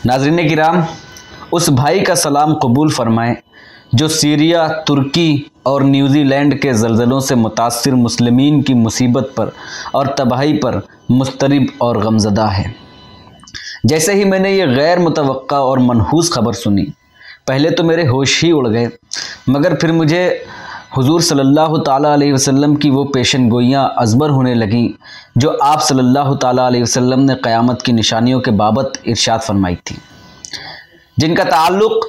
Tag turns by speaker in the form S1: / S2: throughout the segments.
S1: नाज़रीन किराम, उस भाई का सलाम कबूल फरमाएं जो सीरिया, तुर्की और न्यूजीलैंड के ज़लज़लों से मुतासिर मुस्लिमीन की मुसीबत पर और तबाही पर मुस्तरिब और गमज़दा है। जैसे ही मैंने ये गैर मुतवक्का और मनहूस खबर सुनी, पहले तो मेरे होश ही उड़ गए, मगर फिर मुझे हुजूर सल्लल्लाहु ताला अलैहि वसल्लम की वो पेशन गोइयाँ अज़बर होने लगीं जो आप सल्लल्लाहु ताला अलैहि वसल्लम ने क़यामत की निशानियों के बाबत इरशाद फरमाई थी, जिनका ताल्लुक़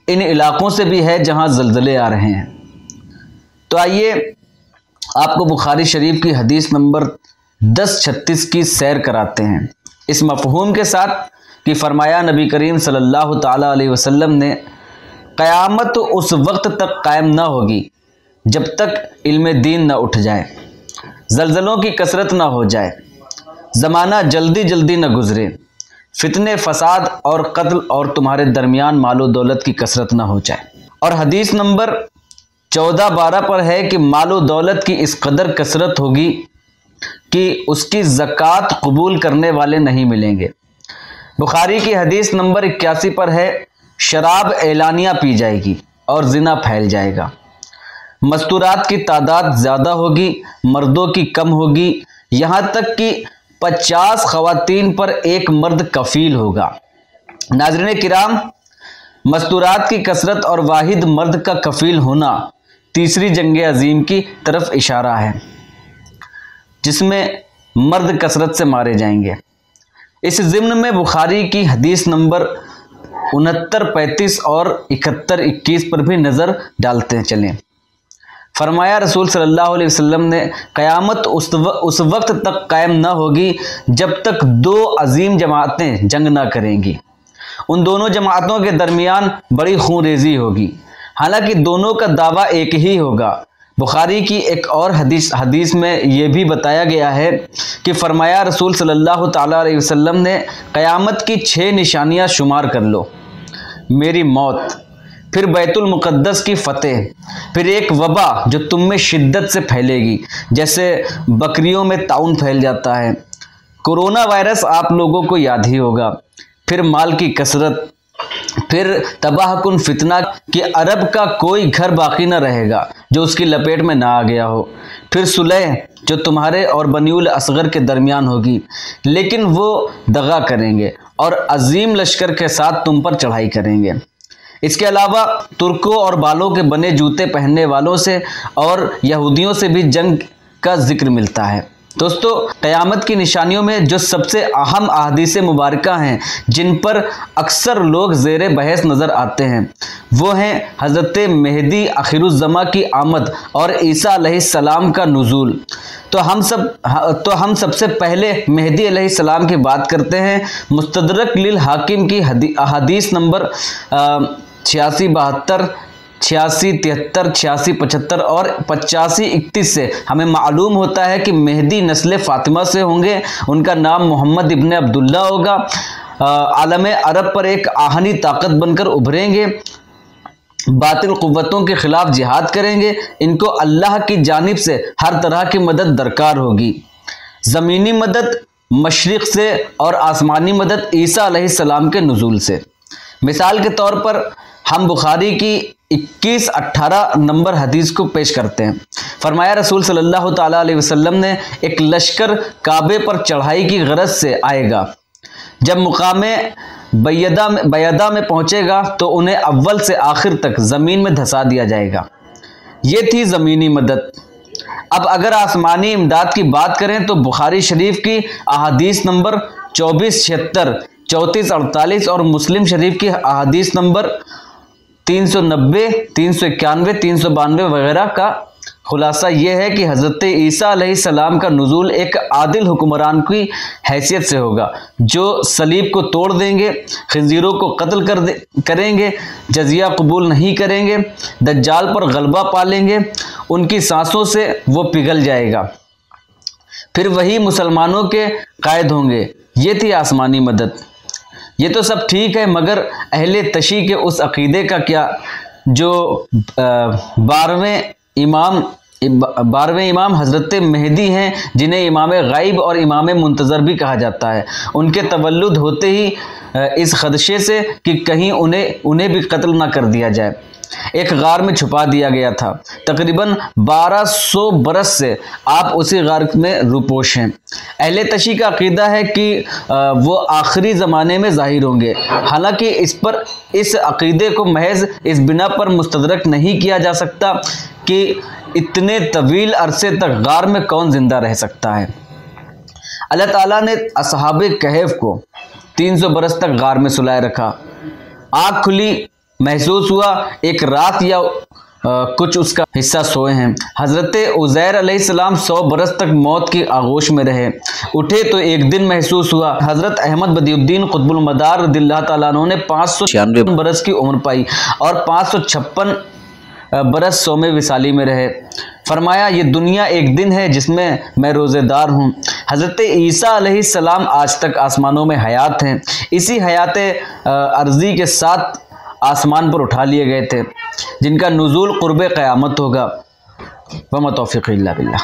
S1: इन इलाक़ों से भी है जहाँ ज़लज़ले आ रहे हैं। तो आइए आपको बुखारी शरीफ की हदीस नंबर 1036 की सैर कराते हैं, इस मफ़हूम के साथ कि फरमाया नबी करीम सल्लल्लाहु ताला अलैहि वसल्लम ने, क़यामत उस वक्त तक कायम न होगी जब तक इल्म दीन न उठ जाए, ज़लज़लों की कसरत न हो जाए, ज़माना जल्दी जल्दी न गुज़रे, फितने, फसाद और कत्ल और तुम्हारे दरमियान मालो दौलत की कसरत न हो जाए। और हदीस नंबर 14-12 पर है कि मालो दौलत की इस कदर कसरत होगी कि उसकी ज़कात कबूल करने वाले नहीं मिलेंगे। बुखारी की हदीस नंबर 81 पर है, शराब एलानिया पी जाएगी और ज़िना फैल जाएगा, मस्तूरात की तादाद ज़्यादा होगी, मर्दों की कम होगी, यहाँ तक कि 50 ख़वातीन पर एक मर्द कफ़ील होगा। नाज़रीन किराम, मस्तूरात की कसरत और वाहिद मर्द का कफ़ील होना तीसरी जंग अज़ीम की तरफ इशारा है, जिसमें मर्द कसरत से मारे जाएंगे। इस ज़िम्न में बुखारी की हदीस नंबर 69, 35 और 71, 21 पर भी नज़र डालते चलें। फरमाया रसूल सल्लल्लाहु अलैहि वसल्लम ने, क़यामत उस वक्त तक कायम न होगी जब तक दो अजीम जमातें जंग न करेंगी। उन दोनों जमातों के दरमियान बड़ी खूनरेज़ी होगी, हालांकि दोनों का दावा एक ही होगा। बुखारी की एक और हदीस में यह भी बताया गया है कि फरमाया रसूल सल्लल्लाहु ताला अलैहि वसल्लम ने, क़यामत की 6 निशानियाँ शुमार कर लो, मेरी मौत, फिर बैतुल मुक़द्दस की फ़तेह, फिर एक वबा जो तुम में शिद्दत से फैलेगी, जैसे बकरियों में ताउन फैल जाता है, कोरोना वायरस आप लोगों को याद ही होगा, फिर माल की कसरत, फिर तबाहकुन फितना कि अरब का कोई घर बाकी न रहेगा जो उसकी लपेट में ना आ गया हो, फिर सुलह जो तुम्हारे और बनीउल असगर के दरमियान होगी, लेकिन वो दगा करेंगे और अजीम लश्कर के साथ तुम पर चढ़ाई करेंगे। इसके अलावा तुर्कों और बालों के बने जूते पहनने वालों से और यहूदियों से भी जंग का जिक्र मिलता है। दोस्तों, क़यामत की निशानियों में जो सबसे अहम अहादीस मुबारका हैं, जिन पर अक्सर लोग ज़ेरे बहस नज़र आते हैं, वो हैं हज़रत मेहदी आखिरुज़्ज़मा की आमद और ईसा अलैहिस्सलाम का नुज़ूल। तो हम सबसे पहले मेहदी अलैहिस्सलाम की बात करते हैं। मुस्तदरक लिल हाकिम की अहादीस नंबर 86, 72, 86, 73, 86, 75 और 85, 31 से हमें मालूम होता है कि मेहदी नस्ल फ़ातिमा से होंगे। उनका नाम मोहम्मद इब्न अब्दुल्ला होगा। आलम अरब पर एक आहनी ताकत बनकर उभरेंगे, बातिल कुव्वतों के खिलाफ जिहाद करेंगे। इनको अल्लाह की जानिब से हर तरह की मदद दरकार होगी, ज़मीनी मदद मशरिक़ से और आसमानी मदद ईसा अलैहिस्सलाम के नुज़ूल से। मिसाल के तौर पर हम बुखारी की 21-18 नंबर हदीस को पेश करते हैं। फरमाया रसूल सल्लल्लाहु ताला अलैहि वसल्लम ने, एक लश्कर काबे पर चढ़ाई की गरज से आएगा, जब मुकामे बैदा में पहुंचेगा तो उन्हें अव्वल से आखिर तक ज़मीन में धंसा दिया जाएगा। ये थी ज़मीनी मदद। अब अगर आसमानी इमदाद की बात करें तो बुखारी शरीफ की अहादीस नंबर 24-76, 34-48 और मुस्लिम शरीफ की अहादीस नंबर 390, 391, 392 वगैरह का खुलासा यह है कि हज़रत ईसा अलैहिस्सलाम का नुज़ूल एक आदिल हुक्मरान की हैसियत से होगा, जो सलीब को तोड़ देंगे, खिंजीरों को कत्ल करेंगे, जजिया कबूल नहीं करेंगे, दज्जाल पर गलबा पा लेंगे, उनकी सांसों से वो पिघल जाएगा, फिर वही मुसलमानों के कायद होंगे। ये थी आसमानी मदद। ये तो सब ठीक है, मगर अहले तशी के उस अक़ीदे का क्या जो 12वें इमाम 12वें इमाम हज़रत मेहदी हैं, जिन्हें इमाम गाइब और इमाम मुंतज़र भी कहा जाता है। उनके तवल्लुद होते ही इस खदशे से कि कहीं उन्हें भी कत्ल ना कर दिया जाए, एक गार में छुपा दिया गया था। तकरीबन 1200 बरस से आप उसी गार में रूपोश हैं। अहले तशी का अकीदा है कि वो आखिरी ज़माने में ज़ाहिर होंगे। हालांकि इस अकीदे को महज इस बिना पर मुस्तदरक नहीं किया जा सकता कि इतने तवील अरसे तक गार में कौन ज़िंदा रह सकता है। अल्लाह ताला ने असहाबे कहफ को 300 बरस तक गार में सुलाए रखा। आँख खुली, महसूस हुआ एक रात या कुछ उसका हिस्सा सोए हैं। हज़रत उज़ैर अलैहिस्सलाम 100 बरस तक मौत की आगोश में रहे। उठे तो एक दिन महसूस हुआ। हज़रत अहमद बदियुद्दीन कुतुबुल मदार रज़ियल्लाहु ताला अन्हु ने 596 बरस की उम्र पाई और 556 बरस सोमे विसाली में रहे। फरमाया, ये दुनिया एक दिन है जिसमें मैं रोज़ेदार हूँ। हज़रत ईसा अलैहिस्सलाम आज तक आसमानों में हयात हैं। इसी हयात अर्ज़ी के साथ आसमान पर उठा लिए गए थे, जिनका नुज़ूल क़ुर्ब क़यामत होगा। वमा तौफ़ीक़ इल्ला बिल्लाह।